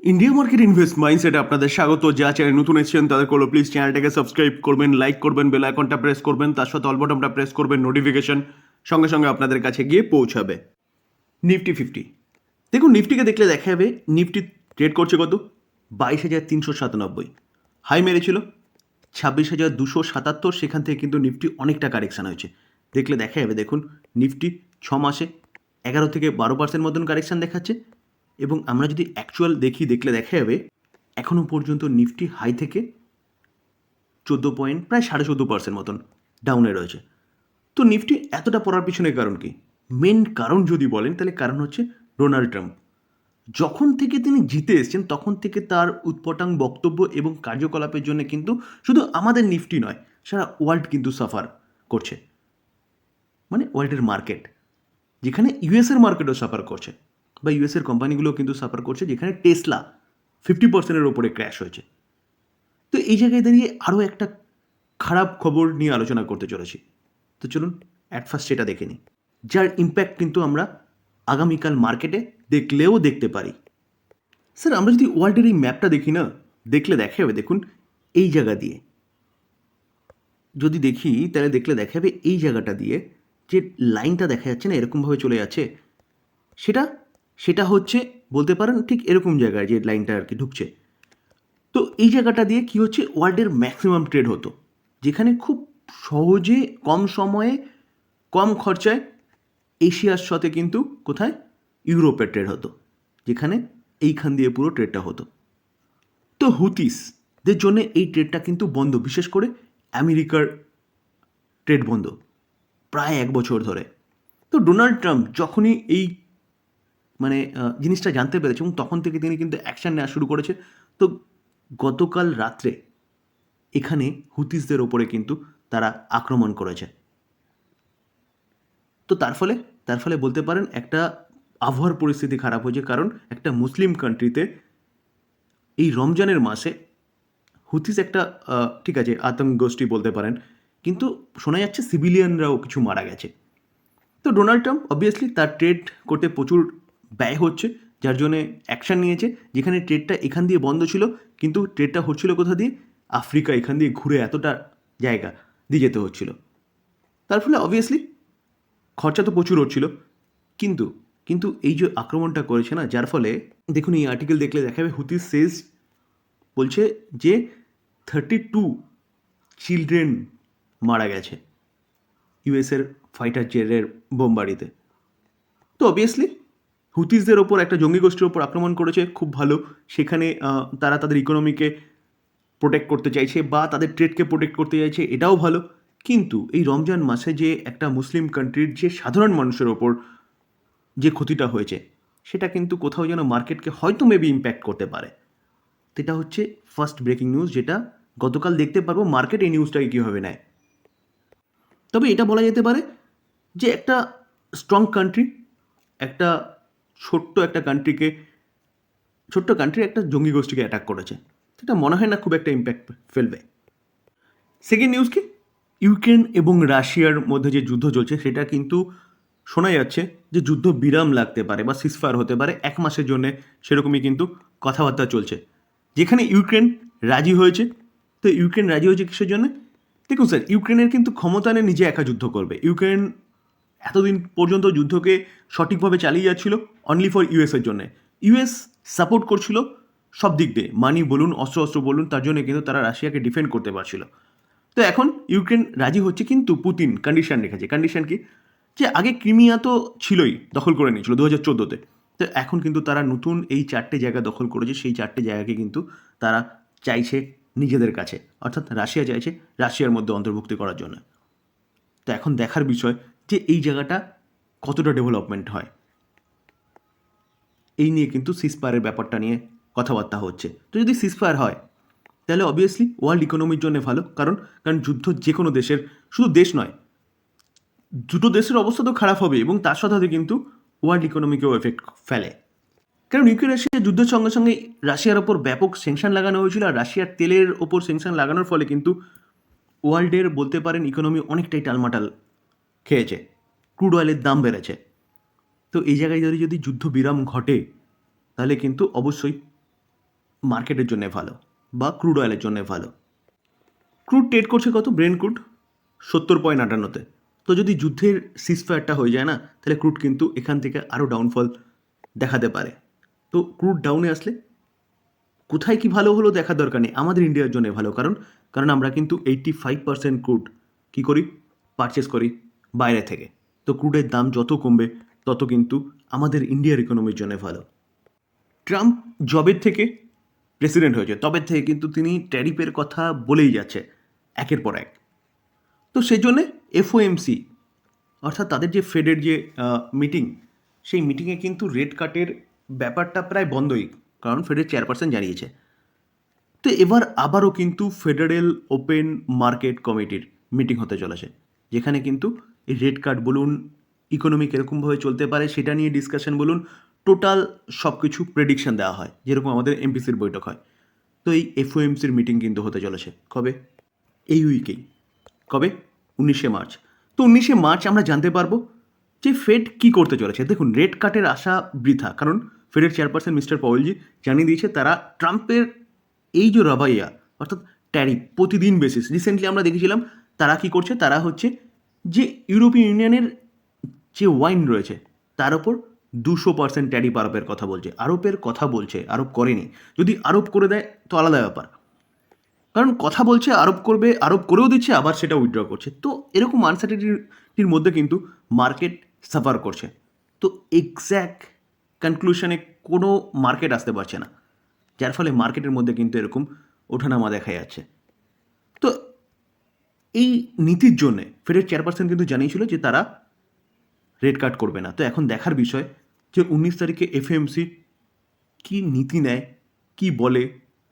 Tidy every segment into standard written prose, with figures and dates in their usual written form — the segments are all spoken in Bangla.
ইন্ডিয়া মার্কেট ইনভেস্ট মাইন্ডসেটে আপনাদের স্বাগত। যা চ্যানেল নতুন এসেছেন তাদের করলো প্লিজ চ্যানেলটাকে সাবস্ক্রাইব করবেন, লাইক করবেন, বেল আইকনটা প্রেস করবেন, তার সাথে অল বাটনটা প্রেস করবেন, নোটিফিকেশন সঙ্গে সঙ্গে আপনাদের কাছে গিয়ে পৌঁছাবে। নিফটি 50 দেখুন, নিফটিকে দেখলে দেখা যাবে নিফটি ট্রেড করছে কত 22,397, হাই মেরেছিল 26,277, সেখান থেকে কিন্তু নিফটি অনেকটা কারেকশান হয়েছে। দেখলে দেখা যাবে দেখুন নিফটি 6 মাসে 11-12% মতন কারেকশান দেখাচ্ছে, এবং আমরা যদি অ্যাকচুয়াল দেখলে দেখা যাবে এখনও পর্যন্ত নিফটি হাই থেকে 14 পয়েন্ট, প্রায় 14.5% মতন ডাউনে রয়েছে। তো নিফটি এতটা পড়ার পিছনে কারণ কি? মেন কারণ যদি বলেন তাহলে কারণ হচ্ছে ডোনাল্ড ট্রাম্প। যখন থেকে তিনি জিতে এসেছেন তখন থেকে তার উৎপটাং বক্তব্য এবং কার্যকলাপের জন্য কিন্তু শুধু আমাদের নিফটি নয়, সারা ওয়ার্ল্ড কিন্তু সাফার করছে। মানে ওয়ার্ল্ডের মার্কেট, যেখানে ইউএসের মার্কেটও সাফার করছে, বা ইউএসের কোম্পানিগুলো কিন্তু সাফার করছে, যেখানে টেসলা 50%-এর ওপরে ক্র্যাশ হয়েছে। তো এই জায়গায় দাঁড়িয়ে আরও একটা খারাপ খবর নিয়ে আলোচনা করতে চলেছি। তো চলুন অ্যাট ফার্স্ট সেটা দেখে নিই, যার ইম্প্যাক্ট কিন্তু আমরা আগামীকাল মার্কেটে দেখলেও দেখতে পারি। স্যার, আমরা যদি ওয়ার্ল্ডের এই ম্যাপটা দেখি না, দেখলে দেখা যাবে দেখুন এই জায়গা দিয়ে যদি দেখি তাহলে দেখলে দেখা যাবে এই জায়গাটা দিয়ে যে লাইনটা দেখা যাচ্ছে না, এরকমভাবে চলে যাচ্ছে, সেটা সেটা হচ্ছে বলতে পারেন ঠিক এরকম জায়গায় যে লাইনটা আর কি ঢুকছে। তো এই জায়গাটা দিয়ে কি হচ্ছে, ওয়ার্ল্ডের ম্যাক্সিমাম ট্রেড হতো, যেখানে খুব সহজে কম সময়ে কম খরচায় এশিয়ার সাথে কিন্তু কোথায় ইউরোপের ট্রেড হতো, যেখানে এইখান দিয়ে পুরো ট্রেডটা হতো। তো হুতিসদের জন্য এই ট্রেডটা কিন্তু বন্ধ, বিশেষ করে আমেরিকার ট্রেড বন্ধ প্রায় 1 বছর ধরে। তো ডোনাল্ড ট্রাম্প যখনই এই জিনিসটা জানতে পেরেছে এবং তখন থেকে তিনি কিন্তু অ্যাকশান নেওয়া শুরু করেছে। তো গতকাল রাত্রে এখানে হুতিসদের ওপরে কিন্তু তারা আক্রমণ করেছে। তো তার ফলে বলতে পারেন একটা আবহাওয়ার পরিস্থিতি খারাপ হয়েছে, কারণ একটা মুসলিম কান্ট্রিতে এই রমজানের মাসে হুতিস একটা ঠিক আছে আতঙ্ক গোষ্ঠী বলতে পারেন, কিন্তু শোনা যাচ্ছে সিভিলিয়ানরাও কিছু মারা গেছে। তো ডোনাল্ড ট্রাম্প অবভিয়াসলি তার ট্রেড করতে প্রচুর ব্যয় হচ্ছে, যার জন্যে অ্যাকশান নিয়েছে। যেখানে ট্রেডটা এখান দিয়ে বন্ধ ছিল, কিন্তু ট্রেডটা হচ্ছিল কোথা দিয়ে, আফ্রিকা, এখান দিয়ে ঘুরে এতটা জায়গা দিয়ে যেতে হচ্ছিল। তার ফলে অবভিয়াসলি খরচা তো প্রচুর হচ্ছিল, কিন্তু কিন্তু এই যে আক্রমণটা করেছে না, যার ফলে দেখুন এই আর্টিকেল দেখলে দেখাবে হুতিস সেজ বলছে যে 32 চিলড্রেন মারা গেছে ইউএসের ফাইটার জেটের বোমবাড়িতে। তো অবভিয়াসলি হুতিসদের ওপর একটা জঙ্গি গোষ্ঠীর ওপর আক্রমণ করেছে, খুব ভালো। সেখানে তারা তাদের ইকোনমিকে প্রোটেক্ট করতে চাইছে বা তাদের ট্রেডকে প্রোটেক্ট করতে চাইছে, এটাও ভালো। কিন্তু এই রমজান মাসে যে একটা মুসলিম কান্ট্রির যে সাধারণ মানুষের ওপর যে ক্ষতিটা হয়েছে, সেটা কিন্তু কোথাও যেন মার্কেটকে হয়তো মেবি ইম্প্যাক্ট করতে পারে। এটা হচ্ছে ফার্স্ট ব্রেকিং নিউজ, যেটা গতকাল দেখতে পারবো মার্কেট এই নিউজটাকে কীভাবে নেয়। তবে এটা বলা যেতে পারে যে একটা স্ট্রং কান্ট্রি, একটা ছোট্ট কান্ট্রি একটা জঙ্গি গোষ্ঠীকে অ্যাটাক করেছে, সেটা মনে হয় না খুব একটা ইম্প্যাক্ট ফেলবে। সেকেন্ড নিউজ কি, ইউক্রেন এবং রাশিয়ার মধ্যে যে যুদ্ধ চলছে, সেটা কিন্তু শোনা যাচ্ছে যে যুদ্ধ বিরাম লাগতে পারে বা সিজফায়ার হতে পারে 1 মাসের জন্য, সেরকমই কিন্তু কথাবার্তা চলছে, যেখানে ইউক্রেন রাজি হয়েছে। তো ইউক্রেন রাজি হয়েছে কিসের জন্য? দেখুন স্যার, ইউক্রেনের কিন্তু ক্ষমতা নেই নিজে একা যুদ্ধ করবে। ইউক্রেন এতদিন পর্যন্ত যুদ্ধকে সঠিকভাবে চালিয়ে যাচ্ছিল অনলি ফর ইউএসের জন্য। ইউএস সাপোর্ট করছিল সব দিক দিয়ে, মানি বলুন, অস্ত্র বলুন, তার জন্য কিন্তু তারা রাশিয়াকে ডিফেন্ড করতে পারছিল। তো এখন ইউক্রেন রাজি হচ্ছে, কিন্তু পুতিন কন্ডিশন রেখেছে। কন্ডিশন কি? যে আগে ক্রিমিয়া তো ছিলই, দখল করে নিয়েছিল 2014-তে। তো এখন কিন্তু তারা নতুন এই 4টে জায়গা দখল করেছে, সেই 4টে জায়গাকে কিন্তু তারা চাইছে নিজেদের কাছে, অর্থাৎ রাশিয়া চাইছে রাশিয়ার মধ্যে অন্তর্ভুক্তি করার জন্য। তো এখন দেখার বিষয় যে এই জায়গাটা কতটা ডেভেলপমেন্ট হয়। এই নিয়ে কিন্তু সিজফায়ারের ব্যাপারটা নিয়ে কথাবার্তা হচ্ছে। তো যদি সিজফায়ার হয় তাহলে অবভিয়াসলি ওয়ার্ল্ড ইকোনমির জন্য ভালো, কারণ যুদ্ধ যে কোনো দেশের, শুধু দেশ নয়, দুটো দেশের অবস্থা তো খারাপ হবে, এবং তার সাথে সাথে কিন্তু ওয়ার্ল্ড ইকোনমিকেও এফেক্ট ফেলে। কারণ ইউক্রেন রাশিয়ার যুদ্ধের সঙ্গে সঙ্গে রাশিয়ার ওপর ব্যাপক স্যাংশন লাগানো হয়েছিল, আর রাশিয়ার তেলের ওপর স্যাংশন লাগানোর ফলে কিন্তু ওয়ার্ল্ডের বলতে পারেন ইকোনমি অনেকটাই টালমাটাল খেয়েছে, ক্রুড অয়েলের দাম বেড়েছে। তো এই জায়গায় যদি যুদ্ধ বিরাম ঘটে তাহলে কিন্তু অবশ্যই মার্কেটের জন্য ভালো বা ক্রুড অয়েলের জন্য ভালো। ক্রুড ট্রেড করছে কত? ব্রেন্ট ক্রুড 70.58-তে। তো যদি যুদ্ধের সিজফায়ারটা হয়ে যায় না, তাহলে ক্রুড কিন্তু এখান থেকে আরও ডাউনফল দেখাতে পারে। তো ক্রুড ডাউনে আসলে কোথায় কি ভালো হলো দেখার দরকার নেই, আমাদের ইন্ডিয়ার জন্য ভালো। কারণ আমরা কিন্তু 85% ক্রুড কী করি? পারচেস করি বাইরে থেকে। তো ক্রুডের দাম যত কমবে তত কিন্তু আমাদের ইন্ডিয়ার ইকোনমির জন্য ভালো। ট্রাম্প জবের থেকে প্রেসিডেন্ট হয়েছে, তবে থেকে কিন্তু তিনি ট্যারিফের কথা বলেই যাচ্ছে একের পর এক। তো সেই জন্যে এফওএমসি অর্থাৎ তাদের যে ফেডের যে মিটিং, সেই মিটিংয়ে কিন্তু রেট কাটের ব্যাপারটা প্রায় বন্ধই, কারণ ফেডের চেয়ারপারসন জানিয়েছে। তো এবার আবারও কিন্তু ফেডারেল ওপেন মার্কেট কমিটির মিটিং হতে চলেছে, যেখানে কিন্তু এই রেট কাট বলুন, ইকোনমি কীরকমভাবে চলতে পারে সেটা নিয়ে ডিসকাশন বলুন, টোটাল সব কিছু প্রেডিকশন দেওয়া হয়, যেরকম আমাদের এমপিসির বৈঠক হয়। তো এই এফওএমসির মিটিং কিন্তু হতে চলেছে কবে? এই উইকেই। কবে? 19শে মার্চ। তো 19শে মার্চ আমরা জানতে পারবো যে ফেড কি করতে চলেছে। দেখুন, রেট কাটের আশা বৃথা, কারণ ফেডের চেয়ারপারসন মিস্টার পাওয়েলজি জানিয়ে দিয়েছে তারা ট্রাম্পের এই যে রবাইয়া অর্থাৎ ট্যারিফ প্রতিদিন বেসিস, রিসেন্টলি আমরা দেখেছিলাম তারা কি করছে, তারা হচ্ছে যে ইউরোপিয়ান ইউনিয়নের যে ওয়াইন রয়েছে তার ওপর 200% ট্যারিফ আরোপের কথা বলছে। আরোপের কথা বলছে, আরোপ করেনি। যদি আরোপ করে দেয় তো আলাদা ব্যাপার, কারণ কথা বলছে আরোপ করবে, আরোপ করেও দিচ্ছে, আবার সেটা উইথড্র করছে। তো এরকম আনসার্টেনিটির মধ্যে কিন্তু মার্কেট সাফার করছে। তো এক্স্যাক্ট কনক্লুশনে কোনো মার্কেট আসতে পারছে না, যার ফলে মার্কেটের মধ্যে কিন্তু এরকম ওঠানামা দেখা যাচ্ছে। তো এই নীতির জন্যে ফেডের চেয়ারপারসন কিন্তু জানিয়েছিল যে তারা রেট কাট করবে না। তো এখন দেখার বিষয় যে 19 তারিখে এফএমসি কি নীতি নেয়, কি বলে।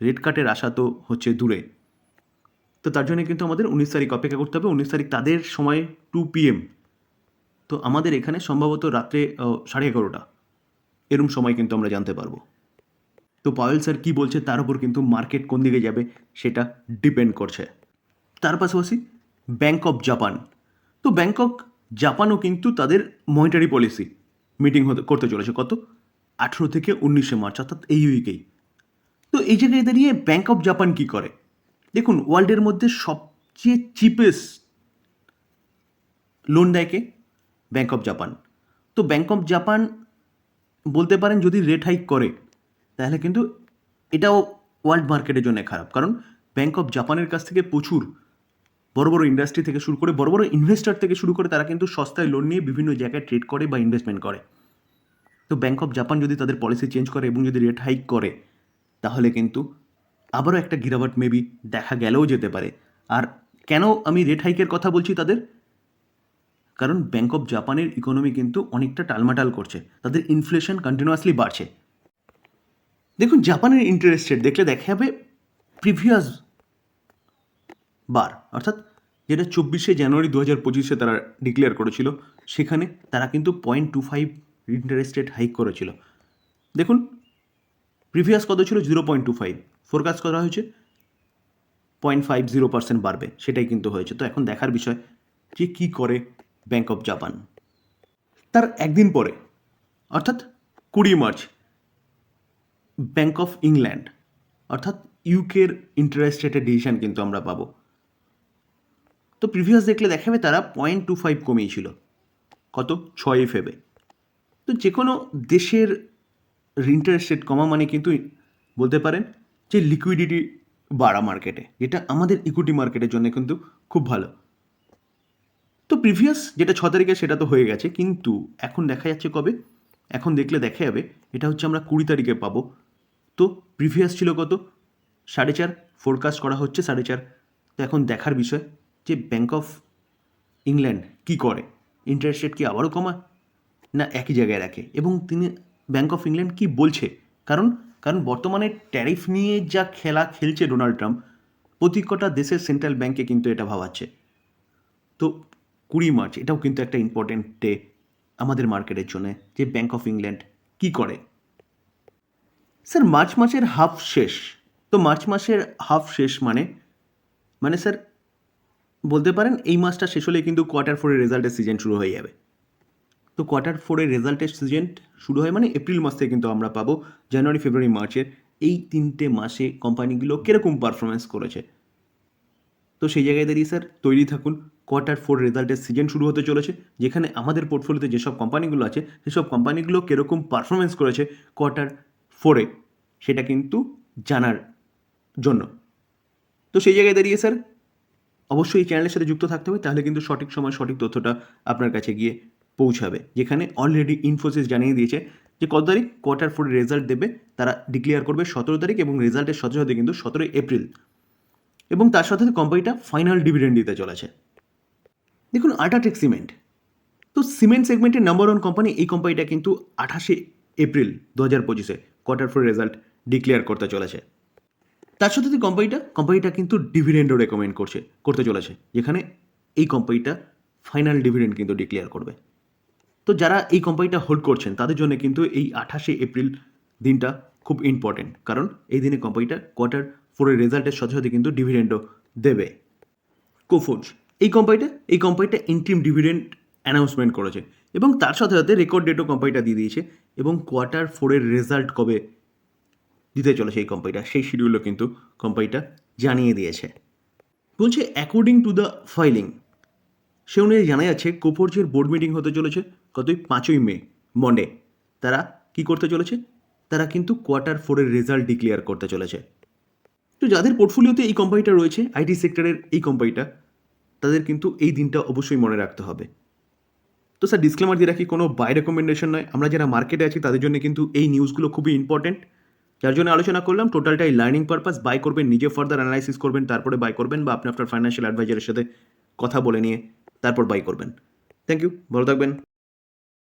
রেট কাটের আশা তো হচ্ছে দূরে। তো তার জন্য কিন্তু আমাদের 19 তারিখ অপেক্ষা করতে হবে। 19 তারিখ তাদের সময় 2 PM, তো আমাদের এখানে সম্ভবত রাত্রে 11:30 এরম সময় কিন্তু আমরা জানতে পারবো। তো পাওয়েল স্যার কী বলছে তার উপর কিন্তু মার্কেট কোন দিকে যাবে সেটা ডিপেন্ড করছে। তার পাশাপাশি ব্যাঙ্ক অফ জাপান, তো ব্যাংকক জাপানও কিন্তু তাদের মনিটারি পলিসি মিটিং করতে চলেছে কত? 18 থেকে 19শে মার্চ, অর্থাৎ এই উইকেই। তো এই জায়গায় দাঁড়িয়ে ব্যাঙ্ক অফ জাপান কী করে? দেখুন, ওয়ার্ল্ডের মধ্যে সবচেয়ে চিপেস্ট লোন দেয় কে? Bank of Japan. তো ব্যাঙ্ক অফ জাপান বলতে পারেন যদি রেট হাইক করে তাহলে কিন্তু এটাও ওয়ার্ল্ড মার্কেটের জন্য খারাপ, কারণ ব্যাঙ্ক অফ জাপানের কাছ থেকে প্রচুর বড় বড় ইন্ডাস্ট্রি থেকে শুরু করে বড় বড় ইনভেস্টর থেকে শুরু করে তারা কিন্তু সস্তায় লোন নিয়ে বিভিন্ন জায়গায় ট্রেড করে বা ইনভেস্টমেন্ট করে। তো ব্যাঙ্ক অফ জাপান যদি তাদের পলিসি চেঞ্জ করে এবং যদি রেট হাইক করে তাহলে কিন্তু আবারও একটা গিরাবাট মেবি দেখা গেলেও যেতে পারে। আর কেন আমি রেট হাইকের কথা বলছি তাদের? কারণ ব্যাঙ্ক অফ জাপানের ইকোনমি কিন্তু অনেকটা টালমাটাল করছে, তাদের ইনফ্লেশন কন্টিনিউয়াসলি বাড়ছে। দেখুন, জাপানের ইন্টারেস্ট রেট দেখলে দেখা যাবে প্রিভিয়াস বার, অর্থাৎ যেটা 24শে জানুয়ারি 2025 তারা ডিক্লেয়ার করেছিল, সেখানে তারা কিন্তু 0.25 ইন্টারেস্ট রেট হাইক করেছিল। দেখুন, প্রিভিয়াস কত ছিল? 0.25, ফোরকাস্ট করা হয়েছে 0.50% বাড়বে, সেটাই কিন্তু হয়েছে। তো এখন দেখার বিষয় যে কী করে ব্যাঙ্ক অফ জাপান। তার একদিন পরে অর্থাৎ 20 মার্চ ব্যাঙ্ক অফ ইংল্যান্ড অর্থাৎ ইউকের ইন্টারেস্ট রেটের ডিসিশন কিন্তু আমরা পাবো। তো প্রিভিয়াস দেখলে দেখা যাবে তারা 0.25 কমিয়েছিল কত? 6 ফেব্রুয়ারি। তো যে কোনো দেশের ইন্টারেস্ট রেট কমা মানে কিন্তু বলতে পারেন যে লিকুইডিটি বাড়া মার্কেটে, যেটা আমাদের ইকুইটি মার্কেটের জন্য কিন্তু খুব ভালো। তো প্রিভিয়াস যেটা 6 তারিখে সেটা তো হয়ে গেছে, কিন্তু এখন দেখা যাচ্ছে কবে? এখন দেখলে দেখা যাবে এটা হচ্ছে আমরা 20 তারিখে পাবো। তো প্রিভিয়াস ছিল কত? 4.5, ফোরকাস্ট করা হচ্ছে 4.5। তো এখন দেখার বিষয় যে ব্যাঙ্ক অফ ইংল্যান্ড কী করে, ইন্টারেস্ট রেট কি আবারও কমায় না একই জায়গায় রাখে, এবং তিনি ব্যাঙ্ক অফ ইংল্যান্ড কি বলছে। কারণ বর্তমানে ট্যারিফ নিয়ে যা খেলা খেলছে ডোনাল্ড ট্রাম্প, প্রত্যেকটা দেশের সেন্ট্রাল ব্যাঙ্কে কিন্তু এটা ভাবাচ্ছে। তো 20 মার্চ এটাও কিন্তু একটা ইম্পর্টেন্ট ডে আমাদের মার্কেটের জন্য, যে ব্যাঙ্ক অফ ইংল্যান্ড কী করে। স্যার মার্চ মাসের হাফ শেষ, তো মার্চ মাসের হাফ শেষ মানে স্যার বলতে পারেন এই মাসটা শেষ হলে কিন্তু Q4 রেজাল্টের সিজন শুরু হয়ে যাবে। তো Q4 রেজাল্টের সিজন শুরু হয় মানে এপ্রিল মাস থেকে কিন্তু আমরা পাবো জানুয়ারি ফেব্রুয়ারি মার্চের এই 3টে মাসে কোম্পানিগুলো কীরকম পারফরমেন্স করেছে। তো সেই জায়গায় দাঁড়িয়ে স্যার তৈরি থাকুন, Q4 রেজাল্টের সিজন শুরু হতে চলেছে, যেখানে আমাদের পোর্টফোলিওতে যেসব কোম্পানিগুলো আছে সেসব কোম্পানিগুলো কীরকম পারফরমেন্স করেছে Q4 সেটা কিন্তু জানার জন্য। তো সেই জায়গায় দাঁড়িয়ে স্যার অবশ্যই এই চ্যানেলের সাথে যুক্ত থাকতে হবে, তাহলে কিন্তু সঠিক সময় সঠিক তথ্যটা আপনার কাছে গিয়ে পৌঁছাবে। যেখানে অলরেডি ইনফোসিস জানিয়ে দিয়েছে যে কত তারিখ Q4 রেজাল্ট দেবে, তারা ডিক্লেয়ার করবে 17 তারিখ এবং রেজাল্টের সাথে সাথে কিন্তু 17 এপ্রিল, এবং তার সাথে কোম্পানিটা ফাইনাল ডিভিডেন্ড দিতে চলেছে। দেখুন আল্ট্রাটেক সিমেন্ট, তো সিমেন্ট সেগমেন্টের নাম্বার 1 কোম্পানি, এই কোম্পানিটা কিন্তু 28 এপ্রিল 2025 Q4 রেজাল্ট ডিক্লেয়ার করতে চলেছে। তার সাথে কোম্পানিটা কিন্তু ডিভিডেন্ডও রেকমেন্ড করতে চলেছে, যেখানে এই কোম্পানিটা ফাইনাল ডিভিডেন্ড কিন্তু ডিক্লেয়ার করবে। তো যারা এই কোম্পানিটা হোল্ড করছেন তাদের জন্য কিন্তু এই 28 এপ্রিল দিনটা খুব ইম্পর্টেন্ট, কারণ এই দিনে কোম্পানিটা Q4 রেজাল্টের সাথে সাথে কিন্তু ডিভিডেন্ডও দেবে। কোফোর্জ, এই কোম্পানিটা ইন্টিম ডিভিডেন্ড অ্যানাউন্সমেন্ট করেছে এবং তার সাথে সাথে রেকর্ড ডেটও কোম্পানিটা দিয়ে দিয়েছে, এবং Q4 রেজাল্ট কবে দিতে চলেছে এই কোম্পানিটা সেই শিডিউলও কিন্তু কোম্পানিটা জানিয়ে দিয়েছে। বলছে অ্যাকর্ডিং টু দ্য ফাইলিং, সে অনুযায়ী জানা যাচ্ছে কোফোর্জের বোর্ড মিটিং হতে চলেছে 5ই মে মন্ডে। তারা কি করতে চলেছে, তারা কিন্তু Q4 রেজাল্ট ডিক্লেয়ার করতে চলেছে। তো যাদের পোর্টফোলিওতে এই কোম্পানিটা রয়েছে, আইটি সেক্টরের এই কোম্পানিটা, তাদের কিন্তু এই দিনটা অবশ্যই মনে রাখতে হবে। তো স্যার ডিসক্লেমার দিয়ে রাখি, কোনো বাই রেকমেন্ডেশন নয়, আমরা যারা মার্কেটে আছি তাদের জন্য কিন্তু এই নিউজগুলো খুবই ইম্পর্টেন্ট, যার জন্য আলোচনা করলাম। টোটালটাই লার্নিং পারপাস, বাই করবেন নিজে ফার্দার অ্যানালাইসিস করবেন, তারপরে বাই করবেন, বা আপনি আপনার ফাইন্যান্সিয়াল অ্যাডভাইজারের সাথে কথা বলে নিয়ে তারপর বাই করবেন। থ্যাংক ইউ, ভালো থাকবেন।